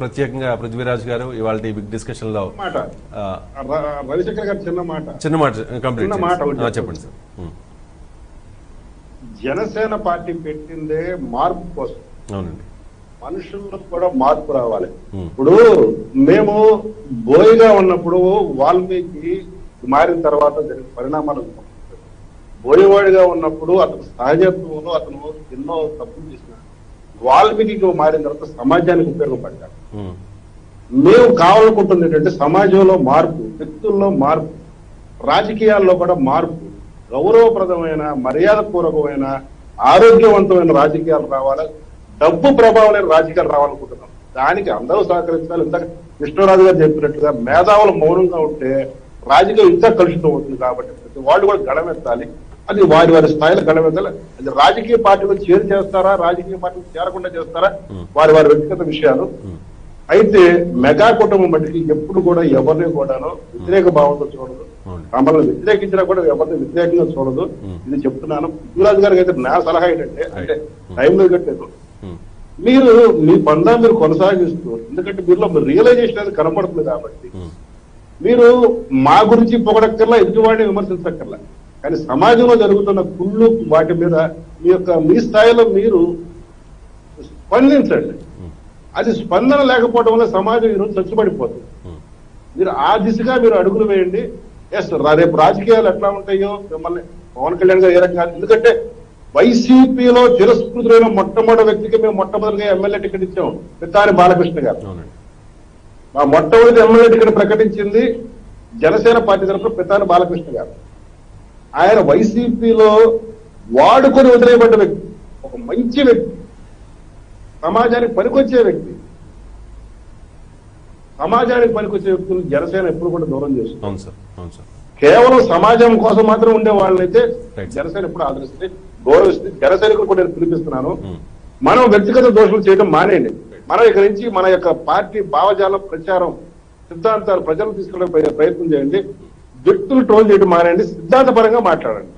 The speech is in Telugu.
ప్రత్యేకంగా పృథ్వీరాజ్ గారు ఇవాళ బిగ్ డిస్కషన్ లో రవిశంకర్ గారు చిన్న మాట కంప్లీట్ చెప్పండి సార్. జనసేన పార్టీ పెట్టిందే మార్పు కోసం. అవునండి, మనుషుల్లో కూడా మార్పు రావాలి. ఇప్పుడు మేము బోయిగా ఉన్నప్పుడు వాల్మీకి మారిన తర్వాత జరిగిన పరిణామాలు, బోయవాడిగా ఉన్నప్పుడు అతను సహజత్వంలో అతను ఎన్నో తప్పులు చేసిన వాల్మీకి మారిన తర్వాత సమాజానికి ఉపయోగపడ్డాడు. మేము కావాలనుకుంటుంది ఏంటంటే సమాజంలో మార్పు, వ్యక్తుల్లో మార్పు, రాజకీయాల్లో కూడా మార్పు, గౌరవప్రదమైన మర్యాదపూర్వకమైన ఆరోగ్యవంతమైన రాజకీయాలు రావాలి, డబ్బు ప్రభావం లేని రాజకీయాలు రావాలనుకుంటున్నాం. దానికి అందరూ సహకరించాలి. ఇంత కృష్ణరాజు గారు చెప్పినట్టుగా మేధావులు మౌనంగా ఉంటే రాజకీయం ఇంకా కలుషితం అవుతుంది. కాబట్టి ప్రతి వాళ్ళు కూడా గడమెత్తాలి. అది వారి వారి స్థాయిలో గడమెత్తాలి. అది రాజకీయ పార్టీలో చేస్తారా, రాజకీయ పార్టీలు చేరకుండా చేస్తారా, వారి వారి వ్యక్తిగత విషయాలు. అయితే మెగా కుటుంబం బట్టి ఎప్పుడు కూడా ఎవరిని కూడాను వ్యతిరేక భావంతో చూడదు, మమ్మల్ని వ్యతిరేకించినా కూడా ఎవరిని వ్యతిరేకంగా చూడదు. ఇది చెప్తున్నాను. పృథ్వీరాజు గారికి అయితే నా సలహా ఏంటంటే, అంటే టైంలో కట్టలేదు, మీరు మీ బంధం మీరు కొనసాగిస్తూ, ఎందుకంటే మీరులో రియలైజేషన్ అనేది కనపడుతుంది కాబట్టి మీరు మా గురించి పొగడక్కర్లా, ఎదుటివాడిని విమర్శించక్కర్లా, కానీ సమాజంలో జరుగుతున్న కుళ్ళు వాటి మీద మీ స్థాయిలో మీరు స్పందించండి. అది స్పందన లేకపోవడం వల్ల సమాజం ఈరోజు చచ్చుబడిపోతుంది. మీరు ఆ దిశగా మీరు అడుగులు వేయండి. ఎస్, రేపు రాజకీయాలు ఎట్లా ఉంటాయో మిమ్మల్ని పవన్ కళ్యాణ్ గారు ఏ రకంగా, ఎందుకంటే వైసీపీలో తిరస్కృతులైన మొట్టమొదటి వ్యక్తికి మేము మొట్టమొదటిగా ఎమ్మెల్యే టికెట్ ఇచ్చాం, పితాని బాలకృష్ణ గారు. మా మొట్టమొదటి ఎమ్మెల్యే టికెట్ ప్రకటించింది జనసేన పార్టీ తరఫున పితాని బాలకృష్ణ గారు. ఆయన వైసీపీలో వాడుకొని వదిలేయబడ్డ వ్యక్తి, ఒక మంచి వ్యక్తి, సమాజానికి పనికొచ్చే వ్యక్తి. సమాజానికి పనికొచ్చే వ్యక్తులు జనసేన ఎప్పుడు కూడా దూరం చేస్తుంది. కేవలం సమాజం కోసం మాత్రం ఉండే వాళ్ళైతే జనసేన ఎప్పుడు ఆదరిస్తుంది, గౌరవిస్తుంది. జనసైనికులు కూడా నేను పిలిపిస్తున్నాను, మనం వ్యక్తిగత దోషాలు చేయడం మానేయండి. మనం ఇక్కడి నుంచి మన యొక్క పార్టీ భావజాలం, ప్రచారం, సిద్ధాంతాలు ప్రజలకు తీసుకెళ్ళే ప్రయత్నం చేయండి. వ్యక్తులు ట్రోల్ చేయడం మానేయండి, సిద్ధాంతపరంగా మాట్లాడండి.